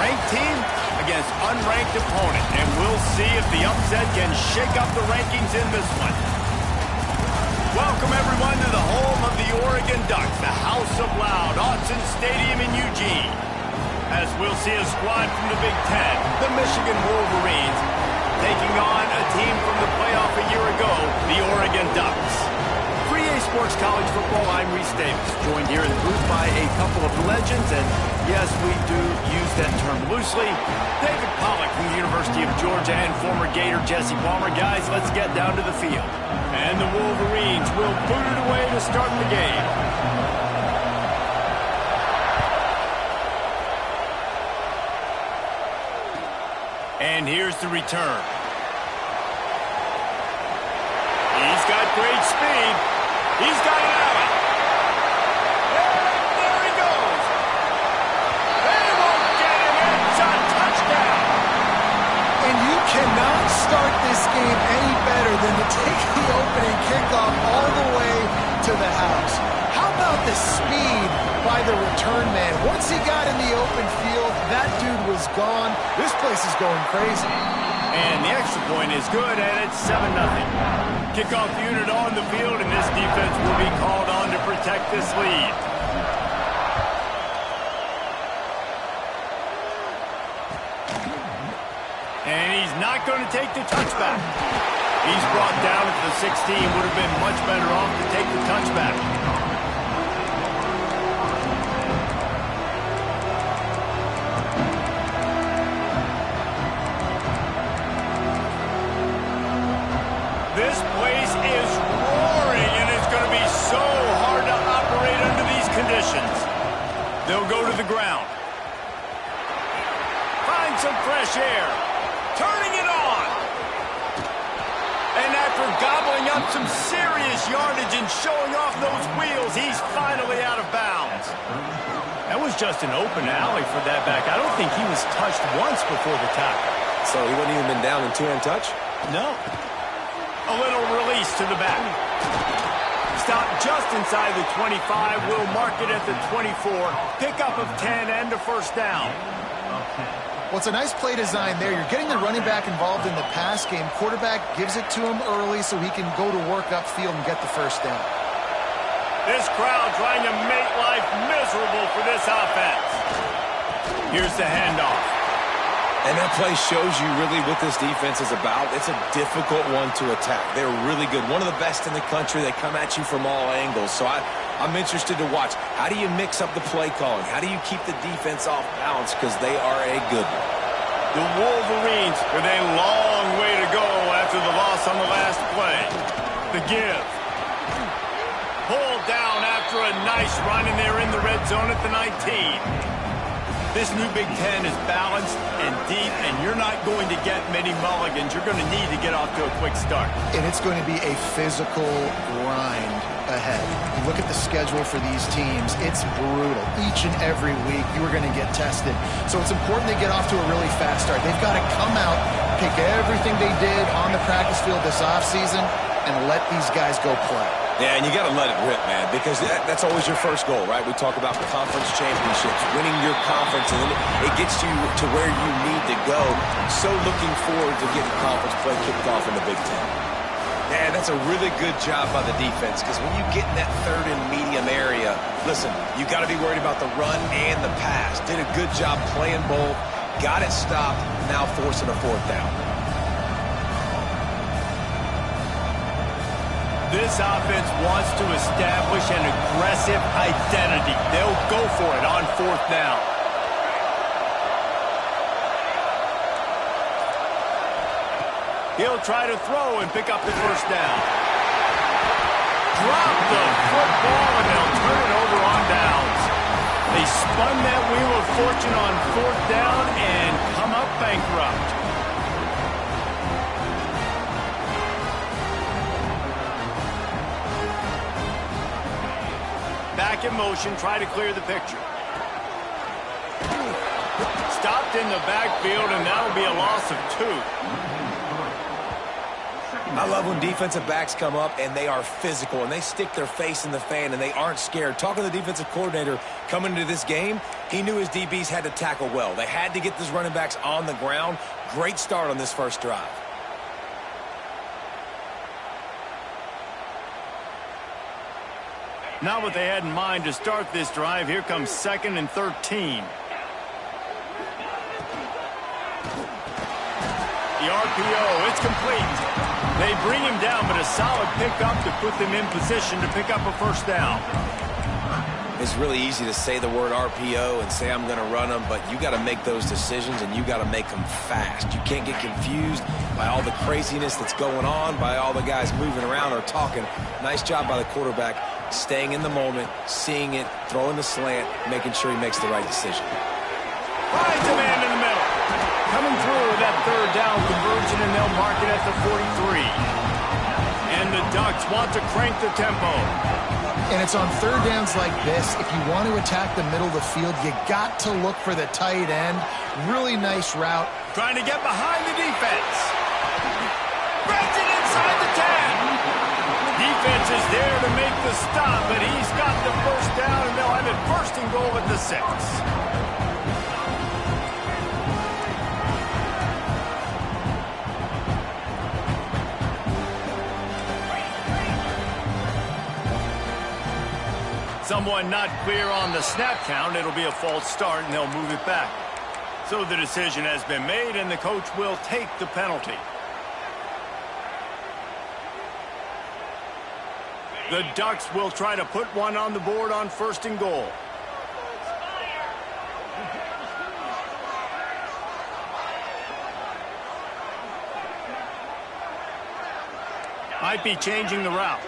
ranked team against unranked opponent, and we'll see if the upset can shake up the rankings in this one. Welcome, everyone, to the home of the Oregon Ducks, the House of Loud, Autzen Stadium in Eugene. As we'll see a squad from the Big Ten, the Michigan Wolverines, taking on a team from the playoff a year ago, the Oregon Ducks. For EA Sports College Football, I'm Reese Davis, joined here in the booth by a couple of legends, and yes, we do use that term loosely. David Pollack from the University of Georgia and former Gator Jesse Palmer. Guys, let's get down to the field. And the Wolverines will boot it away to start the game. And here's the return. He's got great speed. He's got an alley. And there he goes. They won't get him. It's a touchdown. And you cannot start this game any better than to take the opening kickoff all the way to the house. How about the speed by the return man? Once he got in the open field, that dude was gone. This place is going crazy. And the extra point is good, and it's 7-0. Kickoff unit on the field, and this defense will be called on to protect this lead. And he's not going to take the touchback. He's brought down at the 16. Would have been much better off to take the touchback. This place is roaring, and it's going to be so hard to operate under these conditions. They'll go to the ground. Find some fresh air. Turning it on. And after gobbling up some serious yardage and showing off those wheels, he's finally out of bounds. That was just an open alley for that back. I don't think he was touched once before the tackle. So he wouldn't even been down in two-hand touch? No. A little release to the back. Stop just inside the 25. We'll mark it at the 24. Pickup of 10 and a first down. Well, it's a nice play design there. You're getting the running back involved in the pass game. Quarterback gives it to him early so he can go to work upfield and get the first down. This crowd trying to make life miserable for this offense. Here's the handoff. And that play shows you really what this defense is about. It's a difficult one to attack. They're really good. One of the best in the country. They come at you from all angles. So I'm interested to watch. How do you mix up the play calling? How do you keep the defense off balance? Because they are a good one. The Wolverines with a long way to go after the loss on the last play. The give. Pulled down after a nice run, and they're in the red zone at the 19. This new Big Ten is balanced and deep, and you're not going to get many mulligans. You're going to need to get off to a quick start. And it's going to be a physical grind ahead. You look at the schedule for these teams, it's brutal. Each and every week, you are going to get tested. So it's important they get off to a really fast start. They've got to come out, pick everything they did on the practice field this offseason, and let these guys go play. Yeah, and you got to let it rip, man, because that's always your first goal, right? We talk about conference championships, winning your conference, and then it gets you to where you need to go. So looking forward to getting conference play kicked off in the Big Ten. Yeah, that's a really good job by the defense, because when you get in that third and medium area, listen, you got to be worried about the run and the pass. Did a good job playing both, got it stopped, now forcing a fourth down. This offense wants to establish an aggressive identity. They'll go for it on fourth down. He'll try to throw and pick up the first down. Drop the football, and they'll turn it over on downs. They spun that wheel of fortune on fourth down and come up bankrupt. Back in motion, try to clear the picture. Stopped in the backfield, and that'll be a loss of 2. I love when defensive backs come up and they are physical and they stick their face in the fan and they aren't scared. Talking to the defensive coordinator coming into this game, he knew his DBs had to tackle well. They had to get these running backs on the ground. Great start on this first drive. Not what they had in mind to start this drive. Here comes 2nd and 13. The RPO, it's complete. They bring him down, but a solid pickup to put them in position to pick up a first down. It's really easy to say the word RPO and say I'm going to run them, but you got to make those decisions and you got to make them fast. You can't get confused by all the craziness that's going on, by all the guys moving around or talking. Nice job by the quarterback, staying in the moment, seeing it, throwing the slant, making sure he makes the right decision. Finds a man in the middle. Coming through with that 3rd down conversion, and they'll mark it at the 43. And the Ducks want to crank the tempo. And it's on 3rd downs like this. If you want to attack the middle of the field, you got to look for the tight end. Really nice route. Trying to get behind the defense. Spreads it inside the 10. Defense is there to make the stop, but he's got the first down, and they'll have it 1st and goal at the 6. Someone not clear on the snap count. It'll be a false start, and they'll move it back. So the decision has been made, and the coach will take the penalty. The Ducks will try to put one on the board on 1st and goal. Might be changing the route.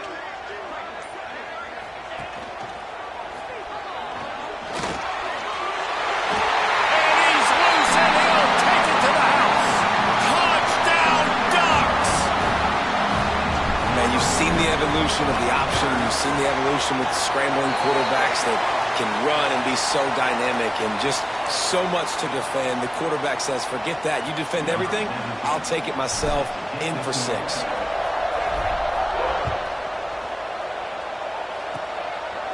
Evolution of the option. You've seen the evolution with scrambling quarterbacks that can run and be so dynamic and just so much to defend. The quarterback says, forget that. You defend everything, I'll take it myself. In for 6.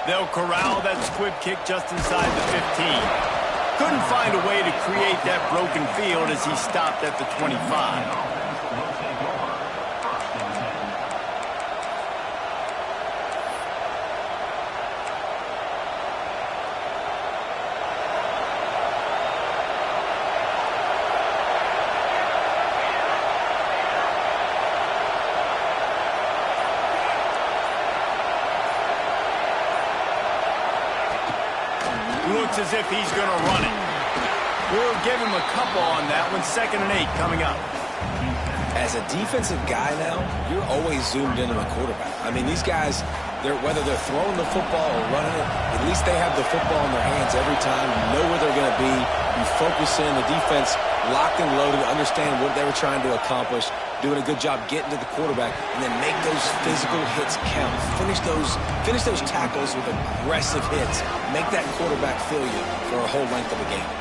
They'll corral that squib kick just inside the 15. Couldn't find a way to create that broken field as he stopped at the 25. Looks as if he's going to run it. We'll give him a couple on that one. 2nd and 8 coming up. As a defensive guy now, you're always zoomed into the quarterback. I mean, these guys, whether they're throwing the football or running it, at least they have the football in their hands every time. You know where they're going to be. You focus in. The defense locked and loaded, understand what they were trying to accomplish, doing a good job getting to the quarterback, and then make those physical hits count. Finish those tackles with aggressive hits. Make that quarterback feel you for a whole length of a game.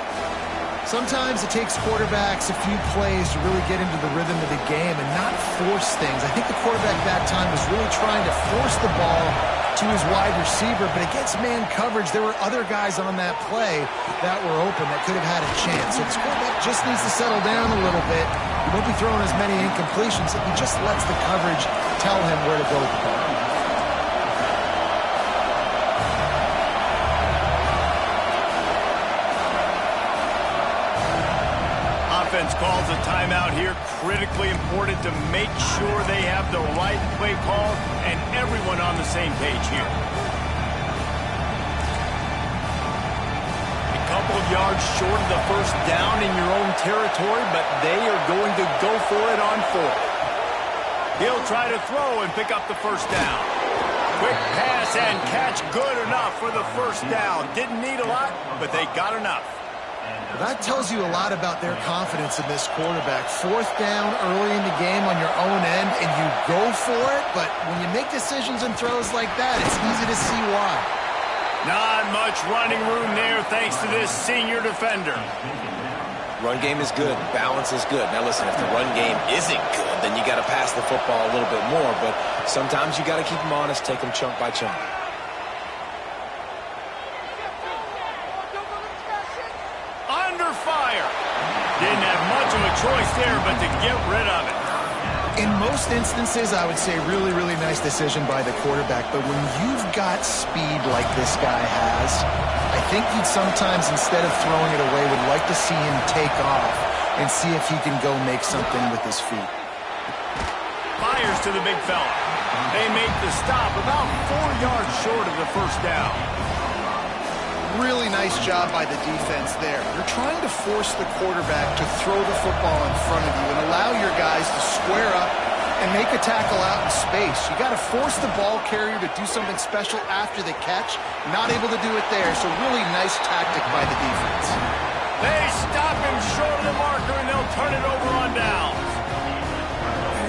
Sometimes it takes quarterbacks a few plays to really get into the rhythm of the game and not force things. I think the quarterback that time was really trying to force the ball to his wide receiver, but against man coverage, there were other guys on that play that were open that could have had a chance. So this quarterback just needs to settle down a little bit. He won't be throwing as many incompletions if he just lets the coverage tell him where to go with the ball. Offense calls a timeout here. Critically important to make sure they have the right play call and everyone on the same page here. A couple of yards short of the first down in your own territory, but they are going to go for it on 4th. He'll try to throw and pick up the first down. Quick pass and catch, good enough for the first down. Didn't need a lot, but they got enough. That tells you a lot about their confidence in this quarterback. 4th down early in the game on your own end, and you go for it, but when you make decisions and throws like that, it's easy to see why. Not much running room there thanks to this senior defender. Run game is good. Balance is good. Now, listen, if the run game isn't good, then you got to pass the football a little bit more. But sometimes you got to keep them honest, take them chunk by chunk. Under fire. Didn't have much of a choice there, but to get rid of it. In most instances, I would say really, really nice decision by the quarterback. But when you've got speed like this guy has, I think he'd sometimes, instead of throwing it away, would like to see him take off and see if he can go make something with his feet. Fires to the big fella. They make the stop about 4 yards short of the first down. Really nice job by the defense there. You're trying to force the quarterback to throw the football in front of you and allow your guys to square up and make a tackle out in space. You got to force the ball carrier to do something special after the catch. Not able to do it there, so really nice tactic by the defense. They stop him short of the marker, and they'll turn it over on downs.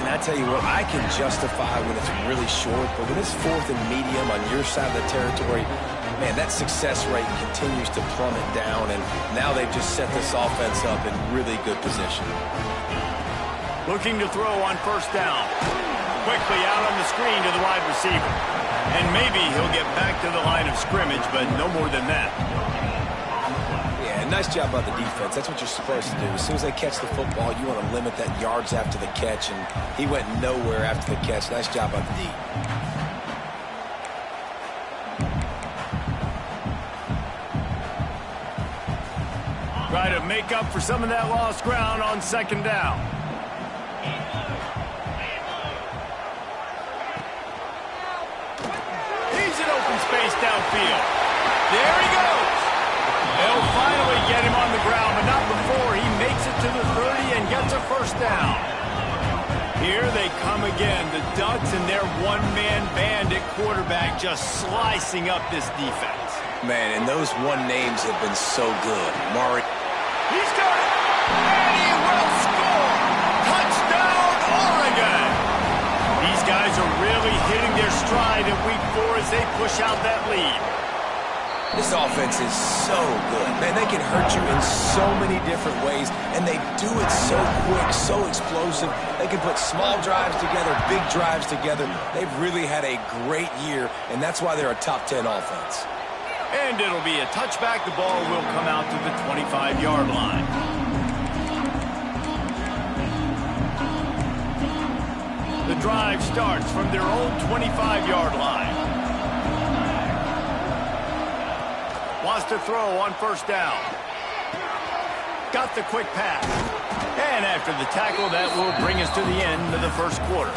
And I tell you what, I can justify when it's really short, but when it's 4th and medium on your side of the territory, man, that success rate continues to plummet down, and now they've just set this offense up in really good position. Looking to throw on first down. Quickly out on the screen to the wide receiver. And maybe he'll get back to the line of scrimmage, but no more than that. Yeah, nice job by the defense. That's what you're supposed to do. As soon as they catch the football, you want to limit that yards after the catch, and he went nowhere after the catch. Nice job by the D. Try to make up for some of that lost ground on second down. He's in open space downfield. There he goes. They'll finally get him on the ground, but not before he makes it to the 30 and gets a first down. Here they come again. The Ducks and their one-man band at quarterback just slicing up this defense. Man, and those one names have been so good. Murray. He's got it. And he will score. Touchdown, Oregon. These guys are really hitting their stride in week 4 as they push out that lead. This offense is so good. Man, they can hurt you in so many different ways, and they do it so quick, so explosive. They can put small drives together, big drives together. They've really had a great year, and that's why they're a top 10 offense. And it'll be a touchback. The ball will come out to the 25-yard line. The drive starts from their own 25-yard line. Wants to throw on first down. Got the quick pass. And after the tackle, that will bring us to the end of the first quarter.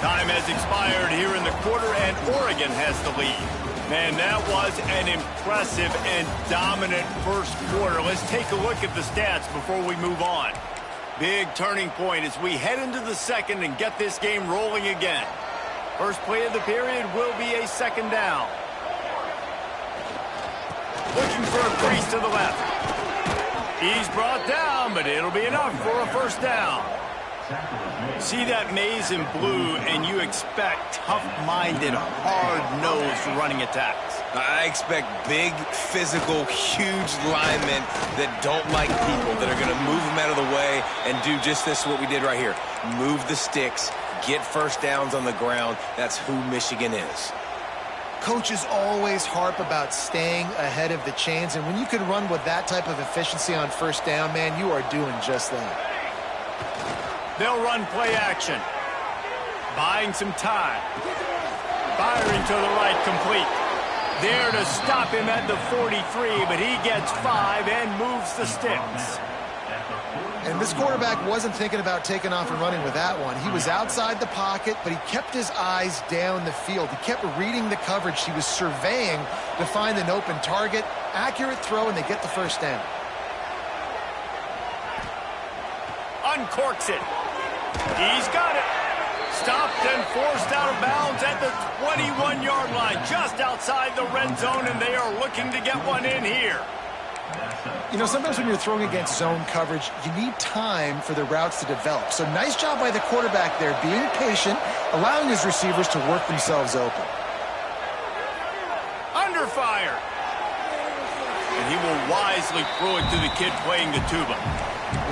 Time has expired here in the quarter, and Oregon has the lead. Man, that was an impressive and dominant first quarter. Let's take a look at the stats before we move on. Big turning point as we head into the second and get this game rolling again. First play of the period will be a second down. Looking for a crease to the left. He's brought down, but it'll be enough for a first down. See that maze in blue, and you expect tough-minded, hard-nosed running attacks. I expect big, physical, huge linemen that don't like people, that are going to move them out of the way and do just this, what we did right here. Move the sticks, get first downs on the ground. That's who Michigan is. Coaches always harp about staying ahead of the chains, and when you can run with that type of efficiency on first down, man, you are doing just that. They'll run play action. Buying some time. Firing to the right, complete. There to stop him at the 43, but he gets 5 and moves the sticks. And this quarterback wasn't thinking about taking off and running with that one. He was outside the pocket, but he kept his eyes down the field. He kept reading the coverage. He was surveying to find an open target. Accurate throw, and they get the first down. Uncorks it. He's got it. Stopped and forced out of bounds at the 21-yard line, just outside the red zone, and they are looking to get one in here. You know, sometimes when you're throwing against zone coverage, you need time for the routes to develop. So nice job by the quarterback there, being patient, allowing his receivers to work themselves open. fire. And he will wisely throw it to the kid playing the tuba.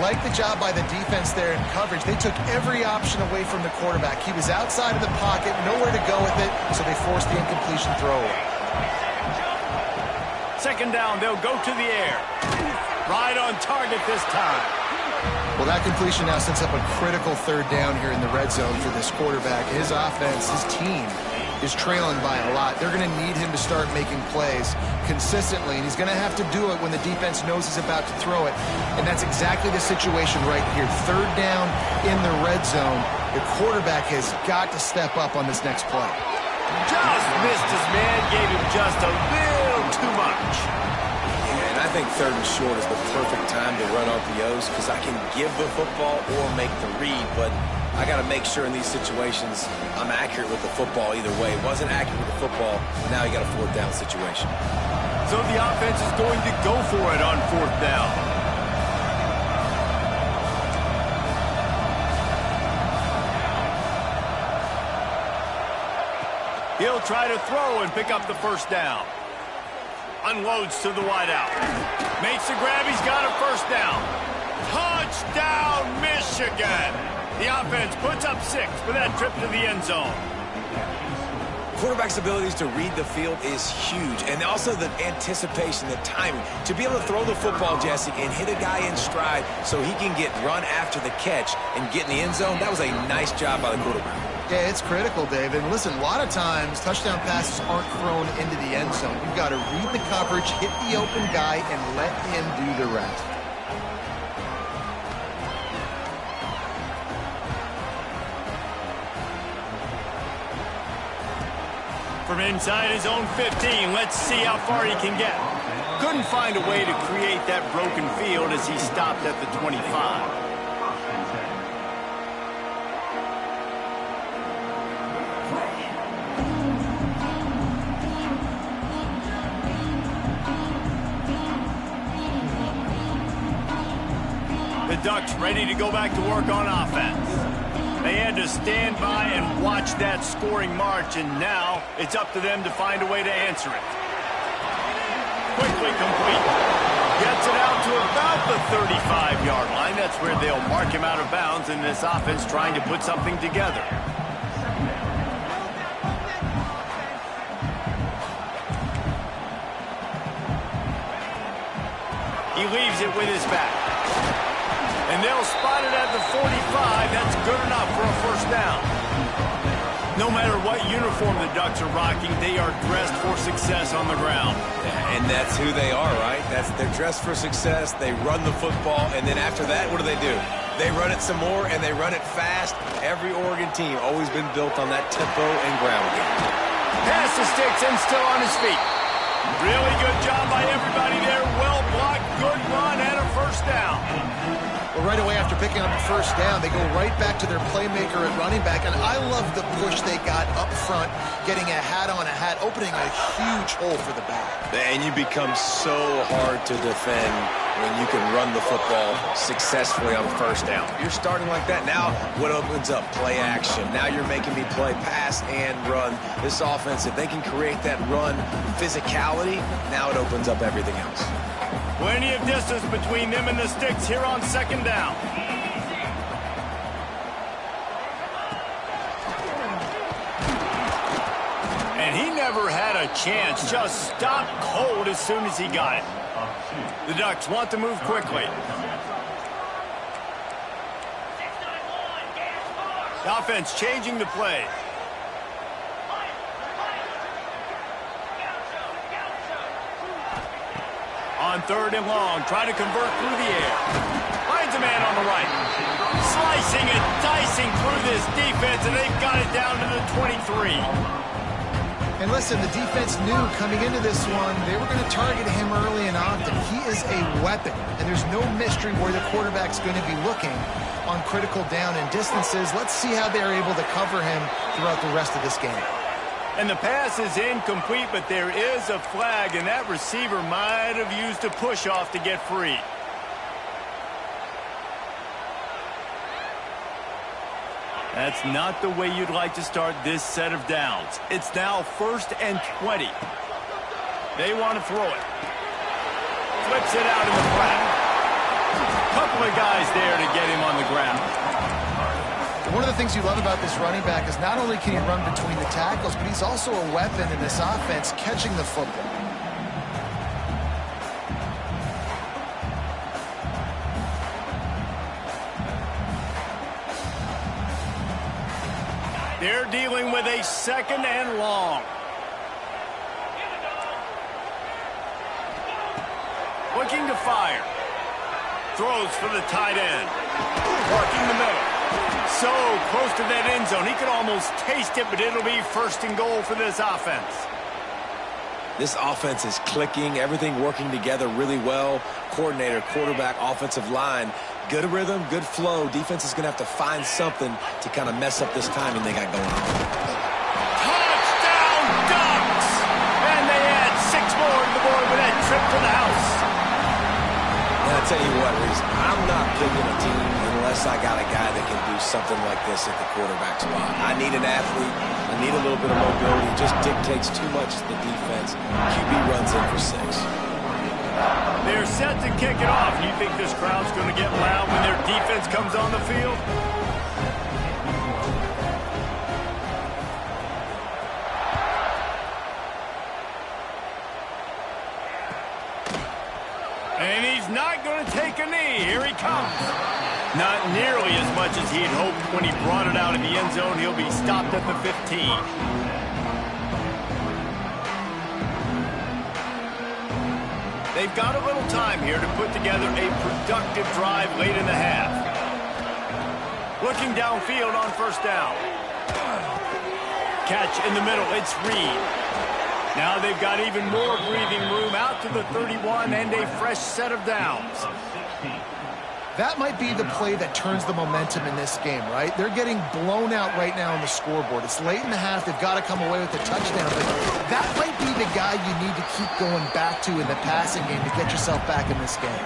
Like the job by the defense there in coverage. They took every option away from the quarterback. He was outside of the pocket, nowhere to go with it, so they forced the incompletion throwaway. Second down, they'll go to the air. Right on target this time. Well, that completion now sets up a critical third down here in the red zone for this quarterback. His offense, his team, is trailing by a lot. They're going to need him to start making plays consistently, and he's going to have to do it when the defense knows he's about to throw it. And that's exactly the situation right here. Third down in the red zone. The quarterback has got to step up on this next play. Just missed his man, gave him just a little too much. And I think third and short is the perfect time to run RPOs because I can give the football or make the read, but I got to make sure in these situations I'm accurate with the football either way. Wasn't accurate with the football, now you got a fourth down situation. So the offense is going to go for it on fourth down. He'll try to throw and pick up the first down. Unloads to the wideout. Makes the grab, he's got a first down. Touchdown, Michigan! The offense puts up 6 for that trip to the end zone. Quarterback's abilities to read the field is huge, and also the anticipation, the timing. To be able to throw the football, Jesse, and hit a guy in stride so he can get run after the catch and get in the end zone, that was a nice job by the quarterback. Yeah, it's critical, David. And listen, a lot of times touchdown passes aren't thrown into the end zone. You've got to read the coverage, hit the open guy, and let him do the rest. From inside his own 15, let's see how far he can get. Couldn't find a way to create that broken field as he stopped at the 25. The Ducks ready to go back to work on offense. They had to stand by and watch that scoring march, and now it's up to them to find a way to answer it. Quickly complete. Gets it out to about the 35-yard line. That's where they'll mark him out of bounds, and this offense trying to put something together. He leaves it with his back. And they'll spot it at the 45. That's good enough for a first down. No matter what uniform the Ducks are rocking, they are dressed for success on the ground. And that's who they are, right? They're dressed for success. They run the football, and then after that, what do? They run it some more, and they run it fast. Every Oregon team always been built on that tempo and ground game. Pass to Stokes and still on his feet. Really good job by everybody there. Well blocked, good run, and a first down. Well, right away after picking up the first down, they go right back to their playmaker at running back. And I love the push they got up front, getting a hat on a hat, opening a huge hole for the back. And you become so hard to defend when you can run the football successfully on first down. You're starting like that. Now what opens up? Play action. Now you're making me play pass and run. This offense, if they can create that run physicality, now it opens up everything else. Plenty of distance between them and the sticks here on second down. And he never had a chance. Just stopped cold as soon as he got it. The Ducks want to move quickly. The offense changing the play. On third and long, try to convert through the air. Finds a man on the right. Slicing and dicing through this defense, and they've got it down to the 23. And listen, the defense knew coming into this one, they were going to target him early and often. He is a weapon, and there's no mystery where the quarterback's going to be looking on critical down and distances. Let's see how they're able to cover him throughout the rest of this game. And the pass is incomplete, but there is a flag, and that receiver might have used a push-off to get free. That's not the way you'd like to start this set of downs. It's now 1st and 20. They want to throw it. Flips it out in the flat. Couple of guys there to get him on the ground. One of the things you love about this running back is not only can he run between the tackles, but he's also a weapon in this offense catching the football. They're dealing with a 2nd and long. Looking to fire. Throws for the tight end. Working the middle. So close to that end zone. He could almost taste it, but it'll be 1st and goal for this offense. This offense is clicking. Everything working together really well. Coordinator, quarterback, offensive line. Good rhythm, good flow. Defense is going to have to find something to kind of mess up this timing they got going on. Touchdown, Ducks! And they add 6 more to the board with that trip to the house. And I'll tell you what, Reese, I'm not picking a team unless I got a guy that can do something like this at the quarterback spot. I need an athlete. I need a little bit of mobility. It just dictates too much to the defense. QB runs in for 6. They're set to kick it off. You think this crowd's going to get loud when their defense comes on the field? And he's not going to take a knee. Here he comes. Not nearly as much as he had hoped when he brought it out of the end zone. He'll be stopped at the 15. They've got a little time here to put together a productive drive late in the half. Looking downfield on 1st down. Catch in the middle. It's Reed. Now they've got even more breathing room out to the 31 and a fresh set of downs. That might be the play that turns the momentum in this game, right? They're getting blown out right now on the scoreboard. It's late in the half. They've got to come away with a touchdown. But that might be the guy you need to keep going back to in the passing game to get yourself back in this game.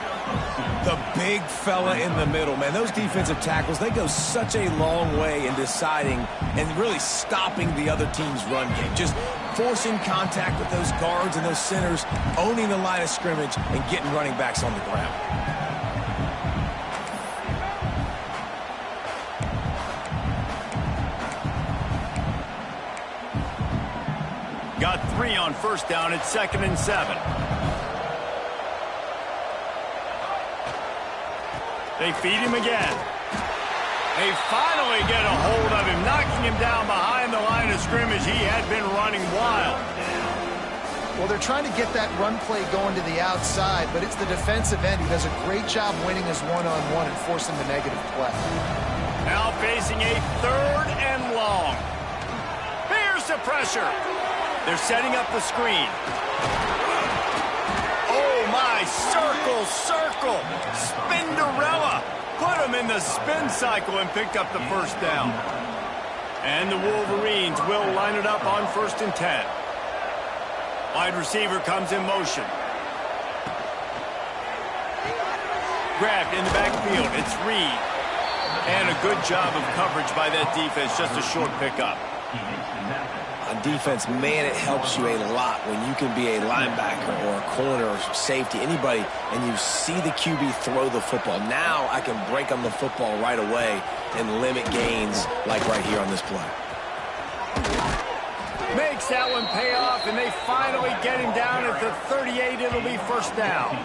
The big fella in the middle, man. Those defensive tackles, they go such a long way in deciding and really stopping the other team's run game. Just forcing contact with those guards and those centers, owning the line of scrimmage, and getting running backs on the ground. Got 3 on 1st down. It's 2nd and 7. They feed him again. They finally get a hold of him, knocking him down behind the line of scrimmage. He had been running wild. Well, they're trying to get that run play going to the outside, but it's the defensive end who does a great job winning his one-on-one and forcing the negative play. Now facing a 3rd and long. Here's the pressure. They're setting up the screen. Oh, my. Circle, circle. Spinderella. Put him in the spin cycle and picked up the 1st down. And the Wolverines will line it up on 1st and 10. Wide receiver comes in motion. Grabbed in the backfield. It's Reed. And a good job of coverage by that defense. Just a short pickup. On defense, man, it helps you a lot when you can be a linebacker or a corner or safety, anybody, and you see the QB throw the football. Now I can break on the football right away and limit gains like right here on this play. Makes that one pay off, and they finally get him down at the 38. It'll be 1st down.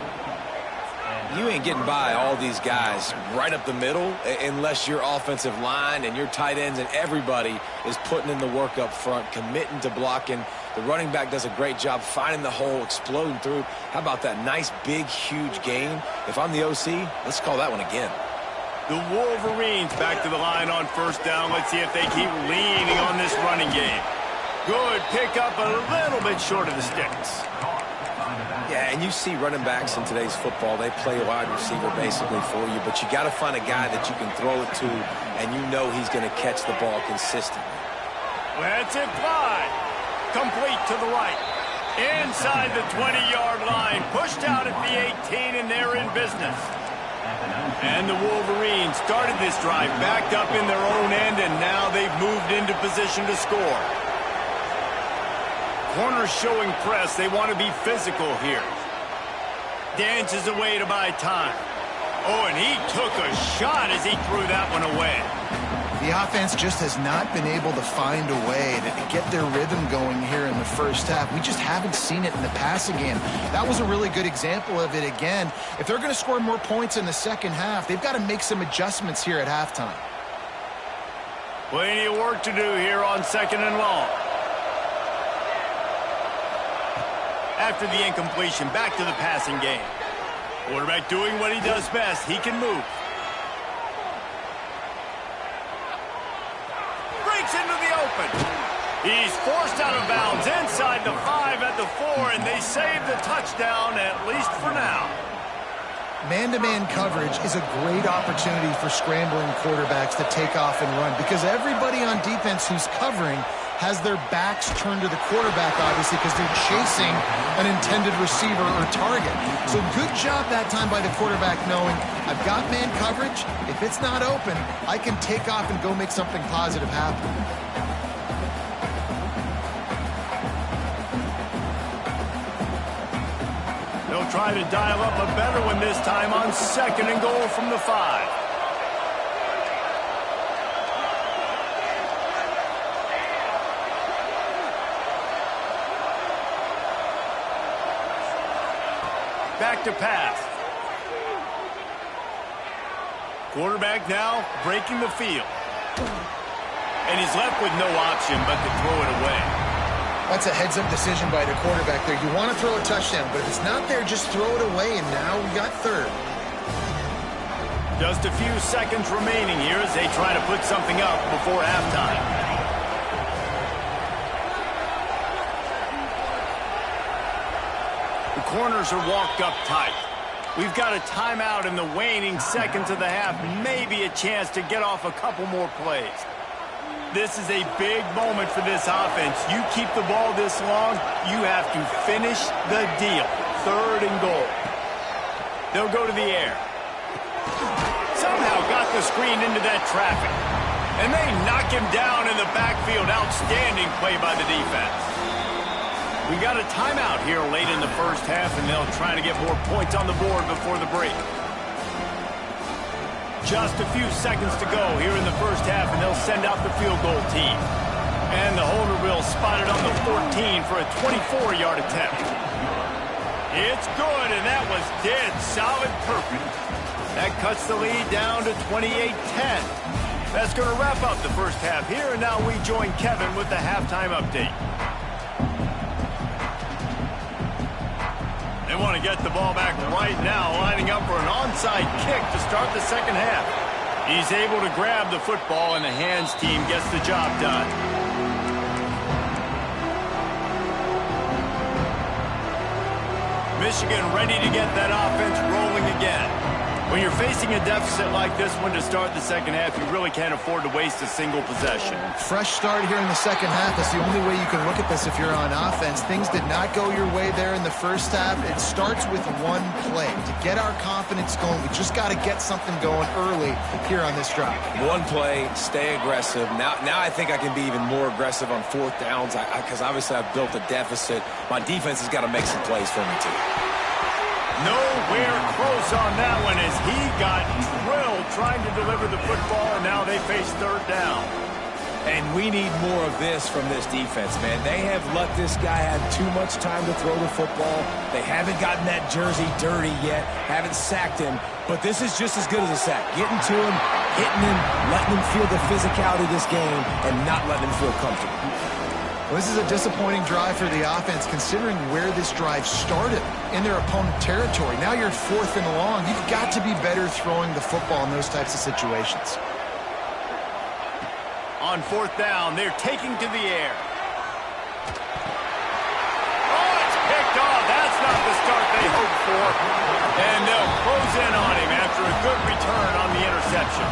You ain't getting by all these guys right up the middle unless your offensive line and your tight ends and everybody is putting in the work up front, committing to blocking. The running back does a great job finding the hole, exploding through. How about that nice, big, huge gain? If I'm the OC, let's call that one again. The Wolverines back to the line on 1st down. Let's see if they keep leaning on this running game. Good pickup, a little bit short of the sticks. Yeah, and you see running backs in today's football, they play a wide receiver basically for you, but you got to find a guy that you can throw it to, and you know he's going to catch the ball consistently. Let's it fly. Complete to the right. Inside the 20-yard line. Pushed out at the 18, and they're in business. And the Wolverines started this drive backed up in their own end, and now they've moved into position to score. Corner showing press. They want to be physical here. Dances away to buy time. Oh, and he took a shot as he threw that one away. The offense just has not been able to find a way to get their rhythm going here in the first half. We just haven't seen it in the passing game. That was a really good example of it again. If they're going to score more points in the second half, they've got to make some adjustments here at halftime. Plenty of work to do here on 2nd and long. After the incompletion, back to the passing game. Quarterback doing what he does best. He can move. Breaks into the open. He's forced out of bounds inside the 5 at the 4, and they save the touchdown, at least for now. Man-to-man coverage is a great opportunity for scrambling quarterbacks to take off and run because everybody on defense who's covering has their backs turned to the quarterback, obviously, because they're chasing an intended receiver or target. So good job that time by the quarterback knowing, I've got man coverage. If it's not open, I can take off and go make something positive happen. They'll try to dial up a better one this time on 2nd and goal from the 5. Back to pass. Quarterback now breaking the field. And he's left with no option but to throw it away. That's a heads-up decision by the quarterback there. You want to throw a touchdown, but if it's not there, just throw it away, and now we got 3rd. Just a few seconds remaining here as they try to put something up before halftime. The corners are walked up tight. We've got a timeout in the waning seconds of the half, maybe a chance to get off a couple more plays. This is a big moment for this offense. You keep the ball this long, you have to finish the deal. 3rd and goal. They'll go to the air. Somehow got the screen into that traffic. And they knock him down in the backfield. Outstanding play by the defense. We got a timeout here late in the first half, and they'll try to get more points on the board before the break. Just a few seconds to go here in the first half, and they'll send out the field goal team. And the holder will spot it on the 14 for a 24-yard attempt. It's good, and that was dead solid perfect. That cuts the lead down to 28-10. That's going to wrap up the first half here, and now we join Kevin with the halftime update. They want to get the ball back right now, lining up for an onside kick to start the second half. He's able to grab the football, and the hands team gets the job done. Michigan ready to get that offense rolling again. When you're facing a deficit like this one to start the second half, you really can't afford to waste a single possession. Fresh start here in the second half. That's the only way you can look at this if you're on offense. Things did not go your way there in the first half. It starts with one play. To get our confidence going, we just got to get something going early here on this drive. One play, stay aggressive. Now I think I can be even more aggressive on 4th downs because obviously I've built a deficit. My defense has got to make some plays for me too. Nowhere close on that one as he got drilled trying to deliver the football, and now they face 3rd down. And we need more of this from this defense, man. They have let this guy have too much time to throw the football. They haven't gotten that jersey dirty yet, haven't sacked him. But this is just as good as a sack. Getting to him, hitting him, letting him feel the physicality of this game, and not letting him feel comfortable. Well, this is a disappointing drive for the offense considering where this drive started in their opponent territory. Now you're 4th and long. You've got to be better throwing the football in those types of situations. On 4th down, they're taking to the air. Oh, it's picked off. That's not the start they hoped for. And they'll close in on him after a good return on the interception.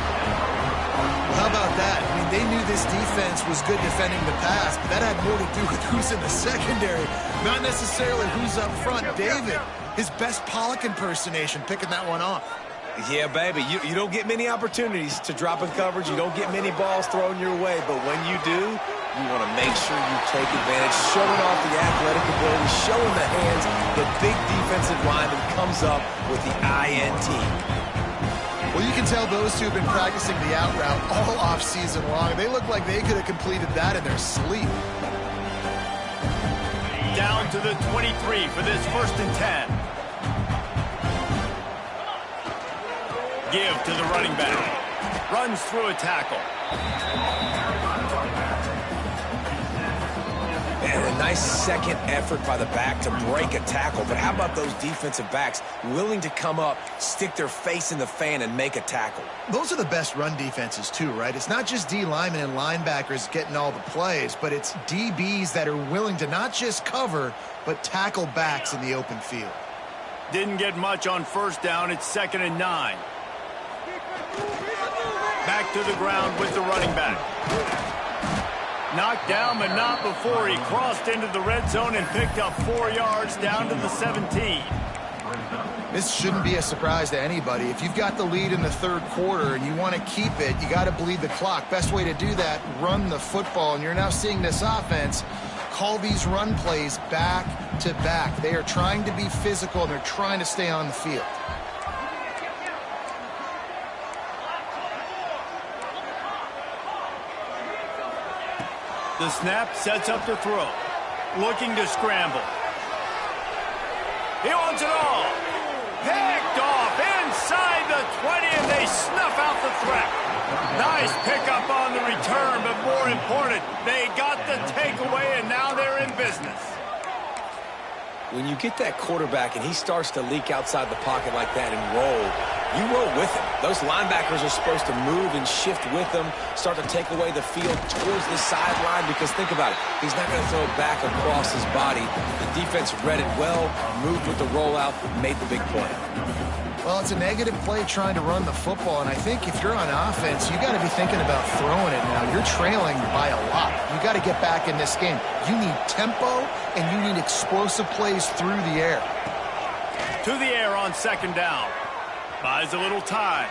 Well, how about that? I mean, they knew this defense was good defending the pass, but that had more to do with who's in the secondary, not necessarily who's up front. David, his best Pollock impersonation, picking that one off. Yeah, baby, you don't get many opportunities to drop in coverage. You don't get many balls thrown your way, but when you do, You want to make sure you take advantage, showing off the athletic ability, showing the hands. The big defensive lineman comes up with the INT. Well, you can tell those two have been practicing the out route all off-season long. They look like they could have completed that in their sleep. Down to the 23 for this 1st and 10. Give to the running back. Runs through a tackle. And a nice second effort by the back to break a tackle. But how about those defensive backs willing to come up, stick their face in the fan, and make a tackle? Those are the best run defenses too, right? It's not just D linemen and linebackers getting all the plays, but it's DBs that are willing to not just cover, but tackle backs in the open field. Didn't get much on 1st down. It's 2nd and 9. Back to the ground with the running back. Knocked down, but not before he crossed into the red zone and picked up 4 yards down to the 17. This shouldn't be a surprise to anybody. If you've got the lead in the 3rd quarter and you want to keep it, you got to bleed the clock. Best way to do that, run the football. And you're now seeing this offense call these run plays back to back. They are trying to be physical, and they're trying to stay on the field. The snap sets up the throw. Looking to scramble. He wants it all. Picked off inside the 20, and they snuff out the threat. Nice pickup on the return, but more important, they got the takeaway, and now they're in business. When you get that quarterback and he starts to leak outside the pocket like that and roll, you roll with him. Those linebackers are supposed to move and shift with him, start to take away the field towards the sideline, because think about it, he's not going to throw it back across his body. The defense read it well, moved with the rollout, made the big play. Well, it's a negative play trying to run the football, and I think if you're on offense, you got to be thinking about throwing it now. You're trailing by a lot. You got to get back in this game. You need tempo, and you need explosive plays through the air. To the air on 2nd down. Buys a little time.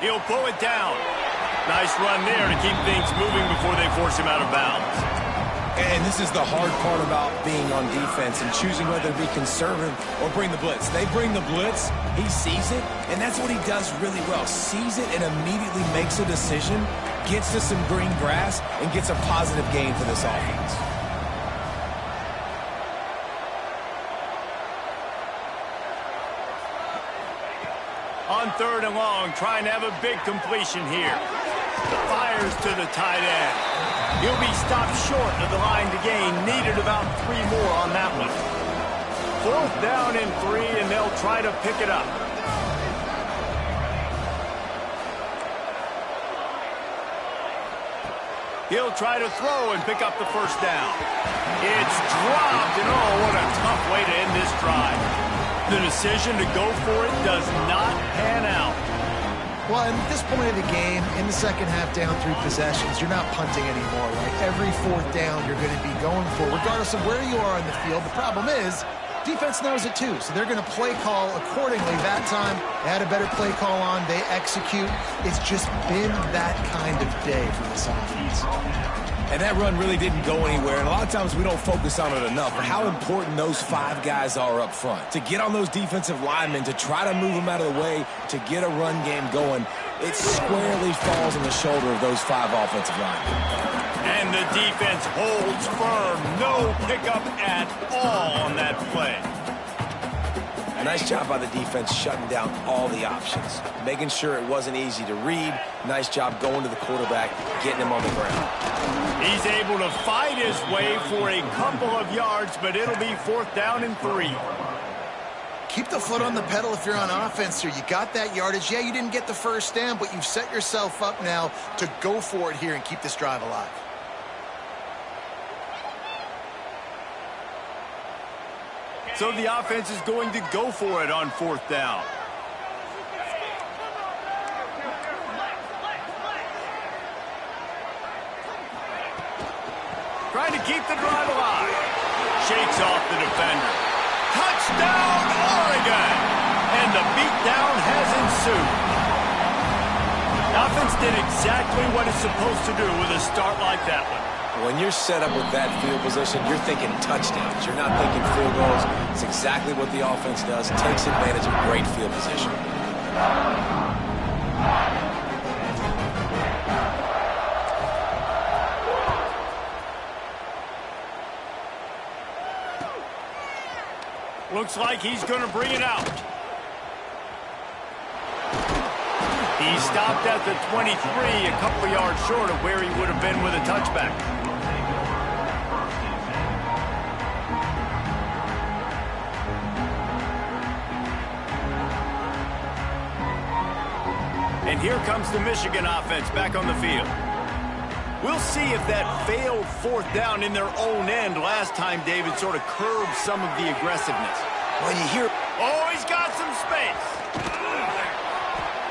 He'll pull it down. Nice run there to keep things moving before they force him out of bounds. And this is the hard part about being on defense and choosing whether to be conservative or bring the blitz. They bring the blitz, he sees it, and that's what he does really well. Sees it and immediately makes a decision, gets to some green grass, and gets a positive gain for this offense. On 3rd and long, trying to have a big completion here. Fires to the tight end. He'll be stopped short of the line to gain. Needed about 3 more on that one. 4th down and 3, and they'll try to pick it up. He'll try to throw and pick up the 1st down. It's dropped, and oh, what a tough way to end this drive. The decision to go for it does not pan out. Well, at this point of the game, in the second half, down 3 possessions, you're not punting anymore, right? Every 4th down you're going to be going for, regardless of where you are on the field. The problem is, defense knows it too, so they're going to play call accordingly. That time, they had a better play call on. They execute. It's just been that kind of day for this offense. And that run really didn't go anywhere, and a lot of times we don't focus on it enough, but how important those 5 guys are up front. To get on those defensive linemen, to try to move them out of the way, to get a run game going, it squarely falls on the shoulder of those 5 offensive linemen. And the defense holds firm. No pickup at all on that play. A nice job by the defense shutting down all the options, making sure it wasn't easy to read. Nice job going to the quarterback, getting him on the ground. He's able to fight his way for a couple of yards, but it'll be 4th down and 3. Keep the foot on the pedal if you're on offense here. You got that yardage. Yeah, you didn't get the 1st down, but you've set yourself up now to go for it here and keep this drive alive. So the offense is going to go for it on 4th down. Trying to keep the drive alive. Shakes off the defender. Touchdown, Oregon! And the beatdown has ensued. The offense did exactly what it's supposed to do with a start like that one. When you're set up with that field position, you're thinking touchdowns. You're not thinking field goals. It's exactly what the offense does. Takes advantage of great field position. Looks like he's going to bring it out. He stopped at the 23, a couple yards short of where he would have been with a touchback. And here comes the Michigan offense back on the field. We'll see if that failed fourth down in their own end last time, David, sort of curbed some of the aggressiveness. When you hear... Oh, he's got some space.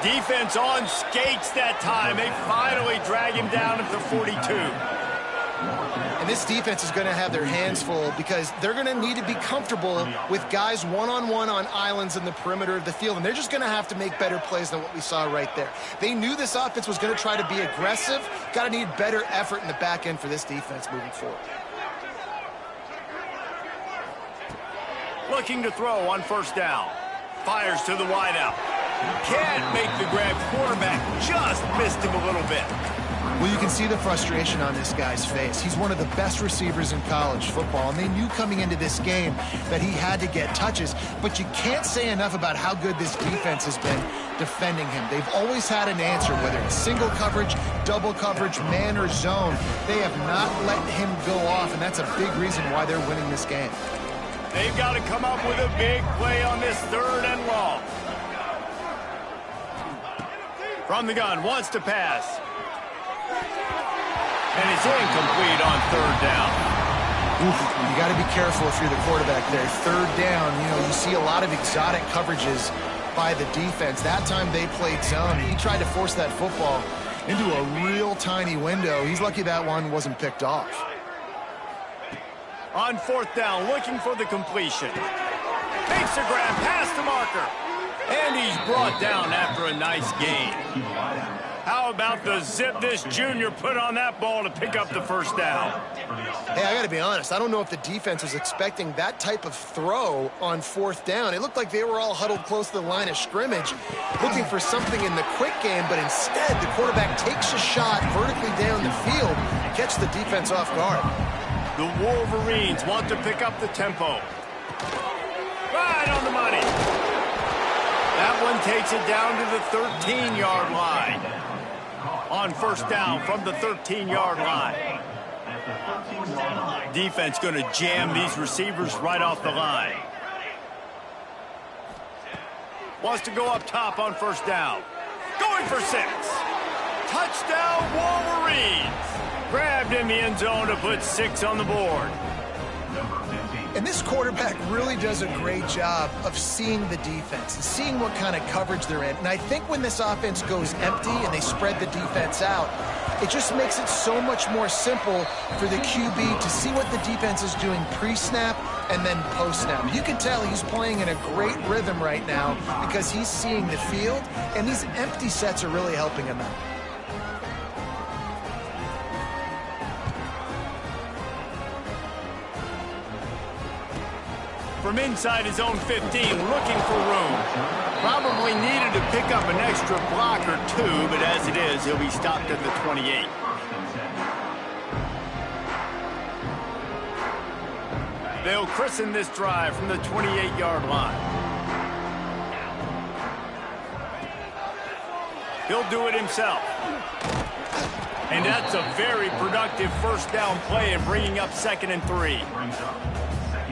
Defense on skates that time. They finally drag him down at the 42. And this defense is going to have their hands full because they're going to need to be comfortable with guys one-on-one on islands in the perimeter of the field. And they're just going to have to make better plays than what we saw right there. They knew this offense was going to try to be aggressive. Got to need better effort in the back end for this defense moving forward. Looking to throw on first down. Fires to the wideout. Can't make the grab. Quarterback just missed him a little bit. Well, you can see the frustration on this guy's face. He's one of the best receivers in college football, and they knew coming into this game that he had to get touches, but you can't say enough about how good this defense has been defending him. They've always had an answer, whether it's single coverage, double coverage, man or zone. They have not let him go off, and that's a big reason why they're winning this game. They've got to come up with a big play on this third and long. From the gun, wants to pass. And it's incomplete on third down. You got to be careful if you're the quarterback there. Third down, you see a lot of exotic coverages by the defense. That time they played zone. He tried to force that football into a real tiny window. He's lucky that one wasn't picked off. On fourth down, looking for the completion. Takes a grab past the marker. And he's brought down after a nice gain. How about the zip this junior put on that ball to pick up the first down? Hey, I got to be honest. I don't know if the defense was expecting that type of throw on fourth down. It looked like they were all huddled close to the line of scrimmage, looking for something in the quick game, but instead the quarterback takes a shot vertically down the field, catch the defense off guard. The Wolverines want to pick up the tempo. Right on the money. That one takes it down to the 13-yard line. On first down from the 13-yard line. Defense going to jam these receivers right off the line. Wants to go up top on first down. Going for 6. Touchdown Wolverines. Grabbed in the end zone to put 6 on the board. And this quarterback really does a great job of seeing the defense and seeing what kind of coverage they're in. And I think when this offense goes empty and they spread the defense out, it just makes it so much more simple for the QB to see what the defense is doing pre-snap and then post-snap. You can tell he's playing in a great rhythm right now because he's seeing the field, and these empty sets are really helping him out. From inside his own 15, looking for room. Probably needed to pick up an extra block or 2, but as it is, he'll be stopped at the 28. They'll christen this drive from the 28-yard line. He'll do it himself. And that's a very productive first down play and bringing up 2nd and 3.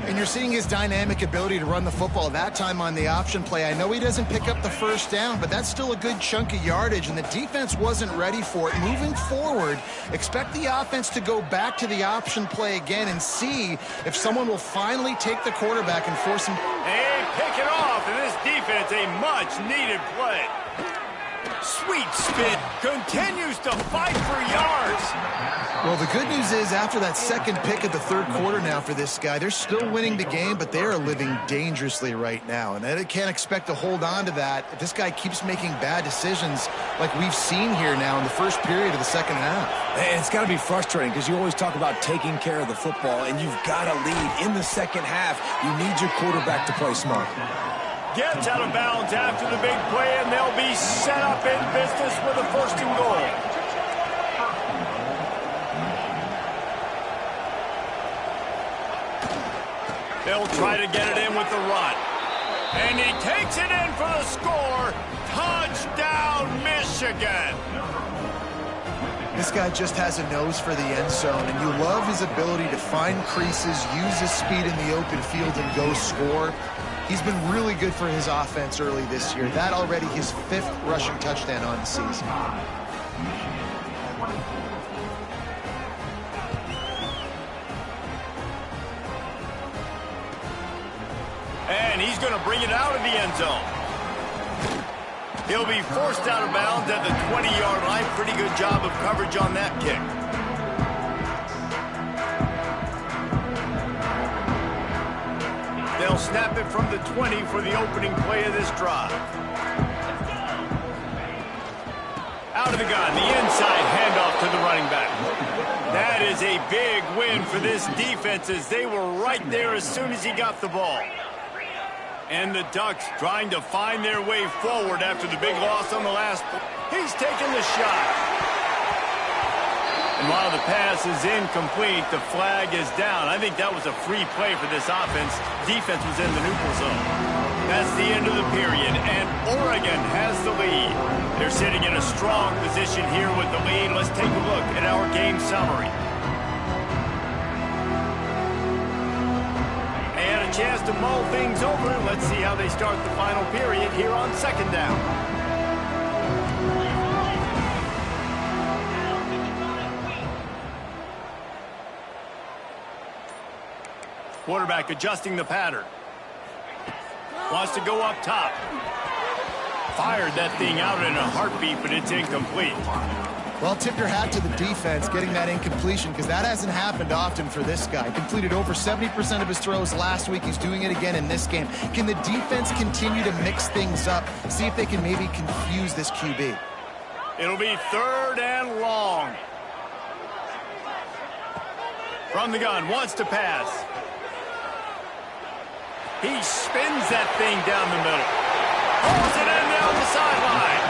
And you're seeing his dynamic ability to run the football that time on the option play. I know he doesn't pick up the first down, but that's still a good chunk of yardage, and the defense wasn't ready for it. Moving forward, expect the offense to go back to the option play again and see if someone will finally take the quarterback and force him. Hey, pick it off, and this defense, a much-needed play. Sweet spin. Continues to fight for yards. Well, the good news is after that second pick of the third quarter now for this guy, they're still winning the game, but they are living dangerously right now. And they can't expect to hold on to that if this guy keeps making bad decisions like we've seen here now in the first period of the second half. And it's got to be frustrating because you always talk about taking care of the football, and you've got to lead in the second half. You need your quarterback to play smart. Gets out of bounds after the big play, and they'll be set up in business with a first and goal. They'll try to get it in with the run. And he takes it in for the score. Touchdown, Michigan. This guy just has a nose for the end zone, and you love his ability to find creases, use his speed in the open field, and go score. He's been really good for his offense early this year. That already his 5th rushing touchdown on the season. And he's going to bring it out of the end zone. He'll be forced out of bounds at the 20-yard line. Pretty good job of coverage on that kick. They'll snap it from the 20 for the opening play of this drive. Out of the gun, the inside handoff to the running back. That is a big win for this defense as they were right there as soon as he got the ball. And the Ducks trying to find their way forward after the big loss on the last play. He's taking the shot. And while the pass is incomplete, the flag is down. I think that was a free play for this offense. Defense was in the neutral zone. That's the end of the period, and Oregon has the lead. They're sitting in a strong position here with the lead. Let's take a look at our game summary. And a chance to mull things over. Let's see how they start the final period here on second down. Quarterback adjusting the pattern. Wants to go up top. Fired that thing out in a heartbeat, but it's incomplete. Well, tip your hat to the defense getting that incompletion because that hasn't happened often for this guy. Completed over 70% of his throws last week. He's doing it again in this game. Can the defense continue to mix things up? See if they can maybe confuse this QB. It'll be 3rd and long. From the gun, wants to pass. He spins that thing down the middle. Pulls it in down the sideline.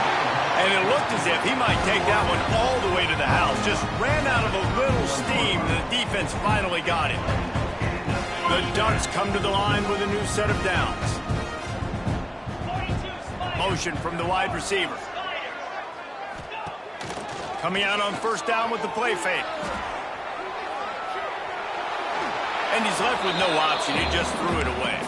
And it looked as if he might take that one all the way to the house. Just ran out of a little steam. The defense finally got him. The Ducks come to the line with a new set of downs. Motion from the wide receiver. Coming out on first down with the play fake. And he's left with no option. He just threw it away.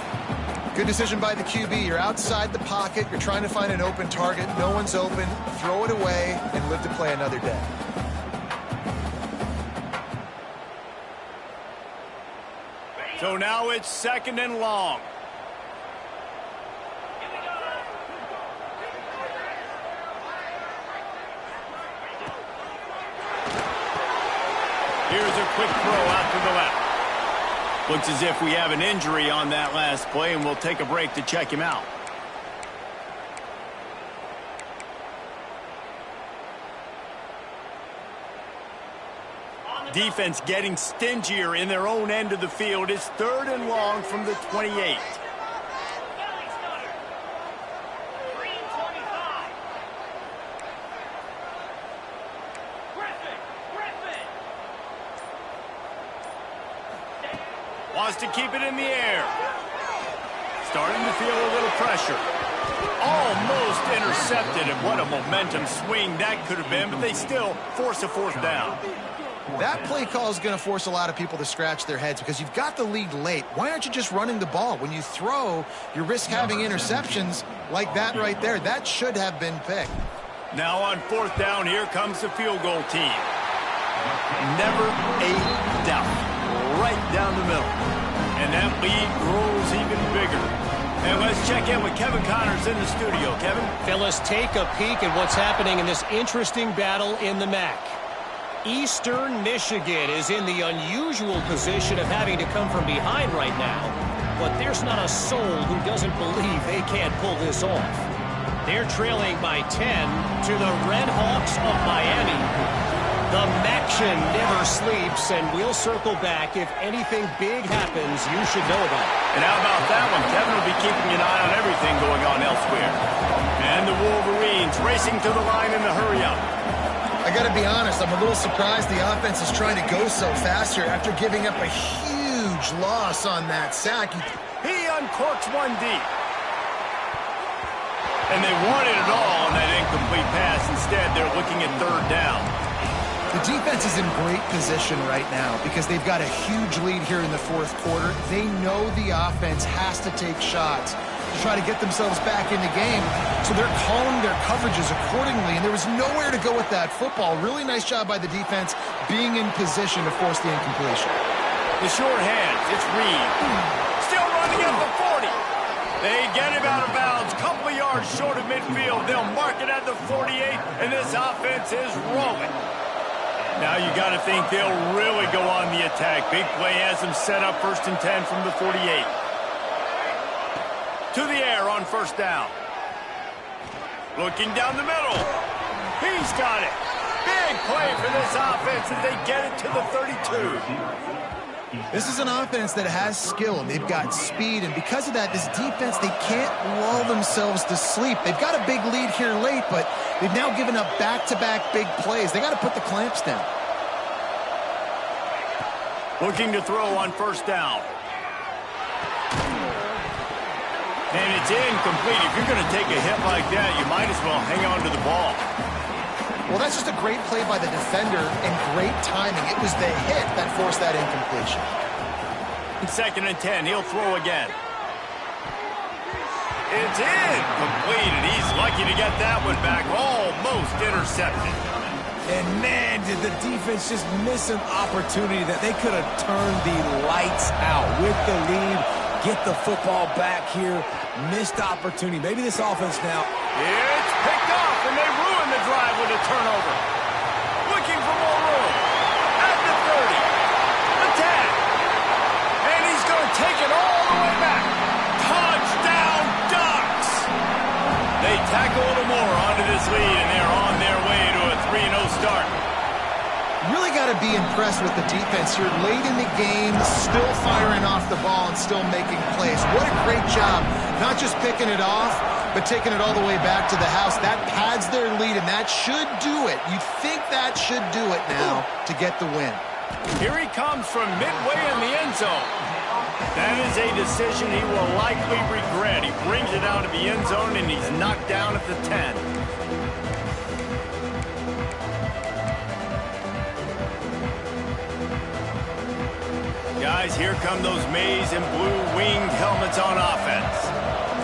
Good decision by the QB. You're outside the pocket. You're trying to find an open target. No one's open. Throw it away and live to play another day. So now it's 2nd and long. Here's a quick throw out to the left. Looks as if we have an injury on that last play, and we'll take a break to check him out. Defense getting stingier in their own end of the field. It's 3rd and long from the 28. Wants to keep it in the air. Starting to feel a little pressure. Almost intercepted, and what a momentum swing that could have been, but they still force a 4th down. That play call is going to force a lot of people to scratch their heads because you've got the lead late. Why aren't you just running the ball? When you throw, you risk having interceptions like that right there. That should have been picked. Now on 4th down, here comes the field goal team. Never a doubt. Right down the middle. And that lead grows even bigger. And let's check in with Kevin Connors in the studio. Kevin? Fellas, take a peek at what's happening in this interesting battle in the MAC. Eastern Michigan is in the unusual position of having to come from behind right now, but there's not a soul who doesn't believe they can't pull this off. They're trailing by 10 to the Red Hawks of Miami. The Maction never sleeps, and we'll circle back if anything big happens you should know about. And how about that one? Kevin will be keeping an eye on everything going on elsewhere. And the Wolverines racing to the line in the hurry-up. I got to be honest, I'm a little surprised the offense is trying to go so fast here after giving up a huge loss on that sack. He uncorks one deep. And they wanted it all on that incomplete pass. Instead, they're looking at third down. The defense is in great position right now because they've got a huge lead here in the fourth quarter. They know the offense has to take shots to try to get themselves back in the game, so they're calling their coverages accordingly, and there was nowhere to go with that football. Really nice job by the defense being in position to force the incompletion. The short hands, it's Reed. Still running at the 40. They get him out of bounds, couple of yards short of midfield. They'll mark it at the 48, and this offense is rolling. Now you got to think they'll really go on the attack. Big play has them set up 1st and 10 from the 48. To the air on first down. Looking down the middle. He's got it. Big play for this offense as they get it to the 32. This is an offense that has skill. They've got speed, and because of that, this defense, they can't lull themselves to sleep. They've got a big lead here late, but they've now given up back-to-back big plays. They got to put the clamps down. Looking to throw on first down. And it's incomplete. If you're going to take a hit like that, you might as well hang on to the ball. Well, that's just a great play by the defender and great timing. It was the hit that forced that incompletion. 2nd and 10. He'll throw again. It's incomplete, and he's lucky to get that one back. Almost intercepted. And, man, did the defense just miss an opportunity that they could have turned the lights out with the lead. Get the football back here. Missed opportunity. Maybe this offense now. It's picked off, and they ruin the drive with a turnover. Looking for more room. At the 30. The 10. And he's going to take it all the way back. Touchdown, Ducks! They tack a little more onto this lead, and they're on their way to a 3-0 start. Really got to be impressed with the defense here. Late in the game, still firing off the ball and still making plays. What a great job. Not just picking it off, but taking it all the way back to the house. That pads their lead, and that should do it. You'd think that should do it now to get the win. Here he comes from midway in the end zone. That is a decision he will likely regret. He brings it out of the end zone, and he's knocked down at the 10. Guys, here come those maize and blue winged helmets on offense.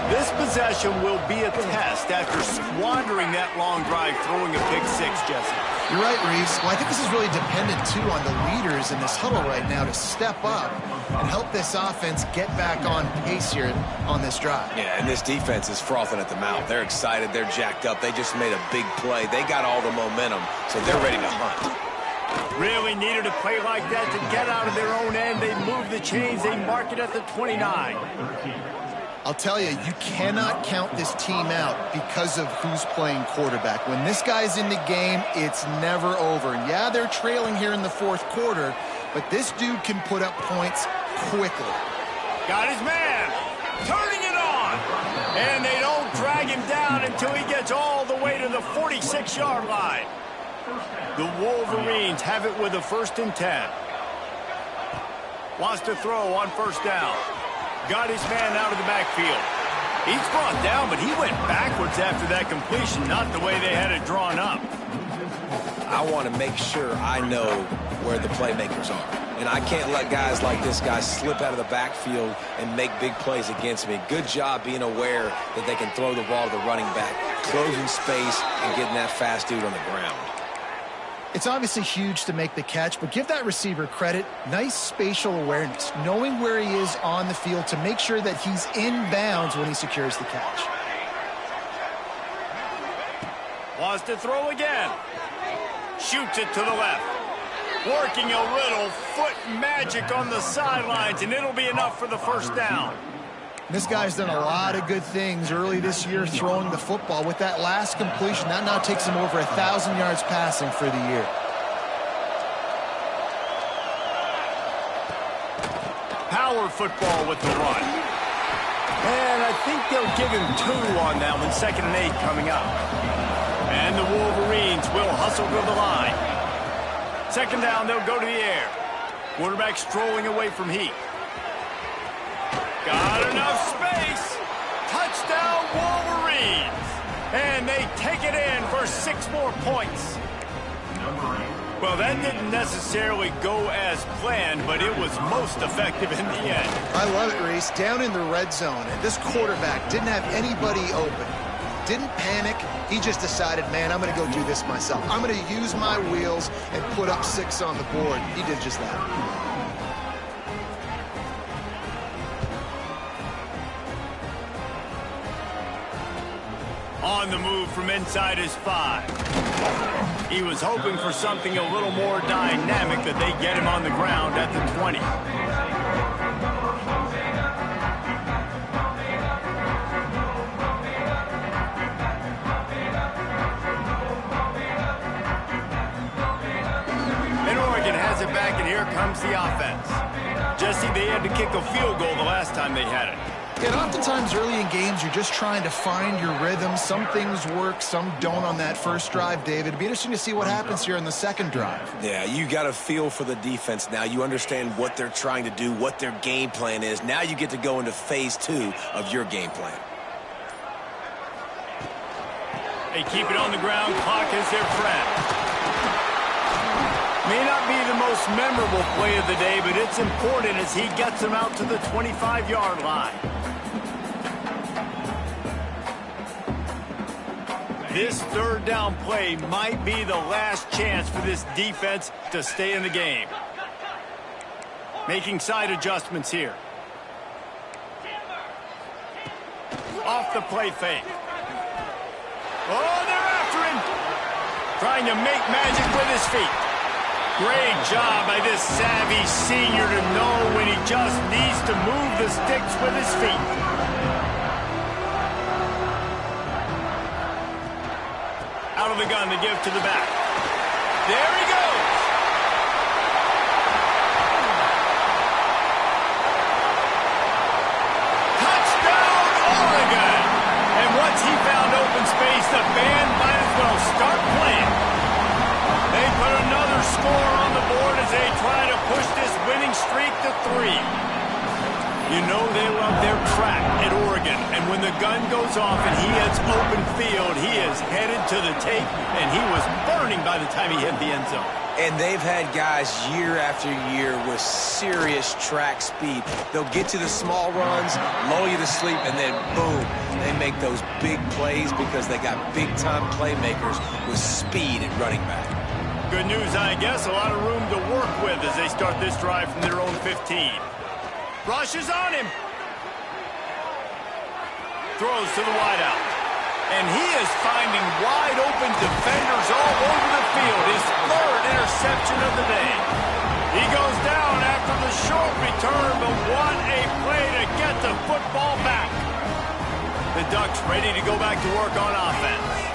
This possession will be a test after squandering that long drive throwing a pick six, Jesse. You're right, Reese. Well, I think this is really dependent, too, on the leaders in this huddle right now to step up and help this offense get back on pace here on this drive. Yeah, and this defense is frothing at the mouth. They're excited. They're jacked up. They just made a big play. They got all the momentum, so they're ready to hunt. Really needed a play like that to get out of their own end. They move the chains. They mark it at the 29. I'll tell you, you cannot count this team out because of who's playing quarterback. When this guy's in the game, it's never over. Yeah, they're trailing here in the fourth quarter, but this dude can put up points quickly. Got his man. Turning it on. And they don't drag him down until he gets all the way to the 46-yard line. The Wolverines have it with a 1st and 10. Wants to throw on first down. Got his man out of the backfield. He's brought down, but he went backwards after that completion, not the way they had it drawn up. I want to make sure I know where the playmakers are. And I can't let guys like this guy slip out of the backfield and make big plays against me. Good job being aware that they can throw the ball to the running back, closing space and getting that fast dude on the ground. It's obviously huge to make the catch, but give that receiver credit. Nice spatial awareness, knowing where he is on the field to make sure that he's in bounds when he secures the catch. Wants to throw again. Shoots it to the left. Working a little foot magic on the sidelines, and it'll be enough for the first down. This guy's done a lot of good things early this year throwing the football. With that last completion, that now takes him over 1,000 yards passing for the year. Power football with the run. And I think they'll give him 2 on that one, 2nd and 8 coming up. And the Wolverines will hustle to the line. 2nd down, they'll go to the air. Quarterback strolling away from Heat. Got enough space. Touchdown, Wolverines. And they take it in for 6 more points. Well, that didn't necessarily go as planned, but it was most effective in the end. I love it, Reese. Down in the red zone, and this quarterback didn't have anybody open. Didn't panic. He just decided, man, I'm going to go do this myself. I'm going to use my wheels and put up 6 on the board. He did just that. On the move from inside his 5. He was hoping for something a little more dynamic, that they get him on the ground at the 20. And Oregon has it back, and here comes the offense. Jesse, they had to kick a field goal the last time they had it. And oftentimes early in games, you're just trying to find your rhythm. Some things work, some don't on that first drive, David. It'd be interesting to see what happens here in the 2nd drive. Yeah, you got a feel for the defense now. You understand what they're trying to do, what their game plan is. Now you get to go into phase 2 of your game plan. They keep it on the ground. Clock is their friend. May not be the most memorable play of the day, but it's important as he gets them out to the 25-yard line. This 3rd down play might be the last chance for this defense to stay in the game. Making side adjustments here. Off the play fake. Oh, they're after him. Trying to make magic with his feet. Great job by this savvy senior to know when he just needs to move the sticks with his feet. Out of the gun to give to the back. There he goes. Touchdown, Oregon. And once he found open space, the band might as well start playing. They put another score on the board as they try to push this winning streak to 3. You know they love their track at Oregon, and when the gun goes off and he hits open field, he is headed to the tape, and he was burning by the time he hit the end zone. And they've had guys year after year with serious track speed. They'll get to the small runs, lull you to sleep, and then boom, they make those big plays because they got big-time playmakers with speed at running back. Good news, I guess. A lot of room to work with as they start this drive from their own 15. Rushes on him. Throws to the wideout. And he is finding wide open defenders all over the field. His 3rd interception of the day. He goes down after the short return, but what a play to get the football back. The Ducks ready to go back to work on offense.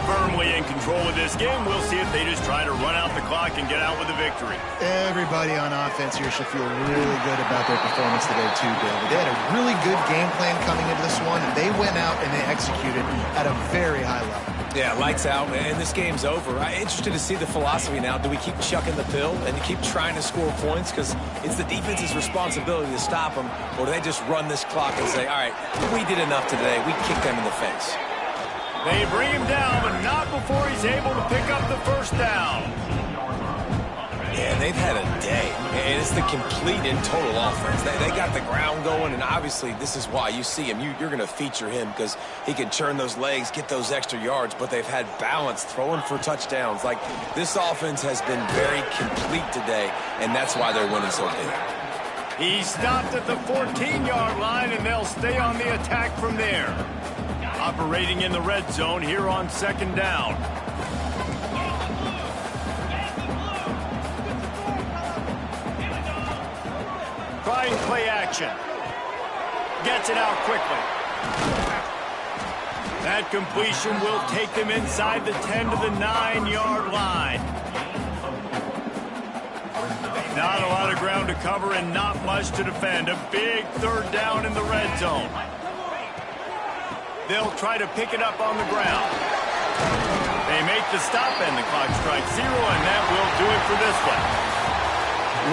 Firmly in control of this game. We'll see if they just try to run out the clock and get out with a victory. Everybody on offense here should feel really good about their performance today too, David. They had a really good game plan coming into this one, and they went out and they executed at a very high level. Yeah, lights out, and this game's over. I'm interested to see the philosophy now. Do we keep chucking the pill and keep trying to score points? Because it's the defense's responsibility to stop them, or do they just run this clock and say, all right, we did enough today. We kicked them in the face. They bring him down, but not before he's able to pick up the first down. Yeah, man, they've had a day, and it's the complete and total offense. They got the ground going, and obviously this is why you see him. You're going to feature him because he can churn those legs, get those extra yards, but they've had balance, throwing for touchdowns. Like, this offense has been very complete today, and that's why they're winning so big. He stopped at the 14-yard line, and they'll stay on the attack from there. Operating in the red zone here on second down. Trying play action. Gets it out quickly. That completion will take them inside the 10 to the 9-yard line. Not a lot of ground to cover and not much to defend. A big third down in the red zone. They'll try to pick it up on the ground. They make the stop and the clock strikes 0, and that will do it for this one.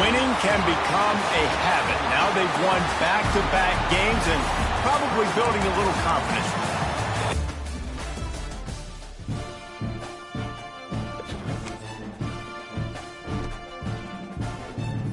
Winning can become a habit. Now they've won back-to-back games and probably building a little confidence.